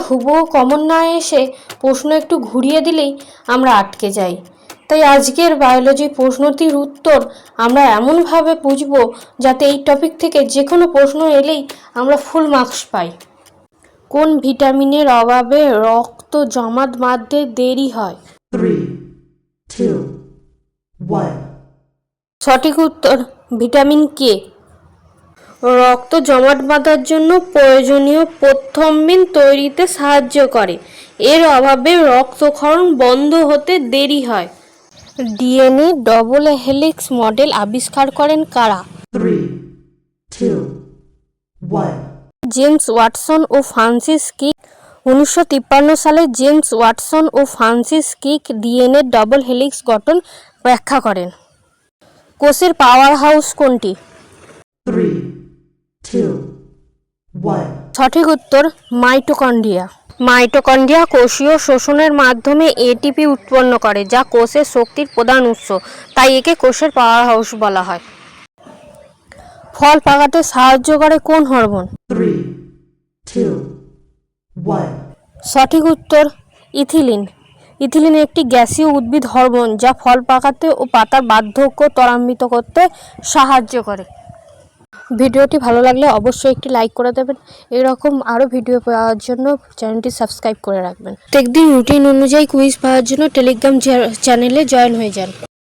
হুবহু কমন না এসে প্রশ্ন একটু ঘুরিয়ে দিলেই আমরা আটকে যাই। তাই আজকের বায়োলজি প্রশ্নটির উত্তর আমরা এমনভাবে বুঝব যাতে এই টপিক থেকে যে কোনো প্রশ্ন এলেই আমরা ফুল মার্কস পাই। কোন ভিটামিনের অভাবে রক্ত জমাট বাঁধতে দেরি হয়? 3, 2, 1. সঠিক উত্তর ভিটামিন কে। রক্ত জমাট বাঁধার জন্য প্রয়োজনীয় প্রথ্রম্বিন তৈরিতে সাহায্য করে। এর অভাবে রক্তক্ষরণ বন্ধ হতে দেরি হয়। ডিএনএ ডবল হেলিক্স মডেল আবিষ্কার করেন কারা? 3, 2, 1. জেমস ওয়াটসন ও ফ্রান্সিস ক্রিক। 1953 সালে জেমস ওয়াটসন ও Francis Crick DNA double helix গঠন ব্যাখ্যা করেন। কোষের পাওয়ার হাউস কোনটি? 3, 2, 1. সঠিক উত্তর মাইটোকন্ড্রিয়া। মাইটোকন্ড্রিয়া কোষীয় শোষণের মাধ্যমে এটিপি উৎপন্ন করে, যা কোষের শক্তির প্রধান উৎস। তাই একে কোষের পাওয়ার হাউস বলা হয়। ফল পাকাতে সাহায্য করে কোন হরমোন? 3, 2, 1. সঠিক উত্তর ইথিলিন। ইথিলিন একটি গ্যাসীয় উদ্ভিদ হরমোন যা ফল পাকাতে ও পাতার বার্ধক্য ত্বরান্বিত করতে সাহায্য করে। ভিডিওটি ভালো লাগলে অবশ্যই একটি লাইক করে দেবেন। এরকম আরও ভিডিও পাওয়ার জন্য চ্যানেলটি সাবস্ক্রাইব করে রাখবেন। প্রত্যেকদিন রুটিন অনুযায়ী কুইজ পাওয়ার জন্য টেলিগ্রাম চ্যানেলে জয়েন হয়ে যান।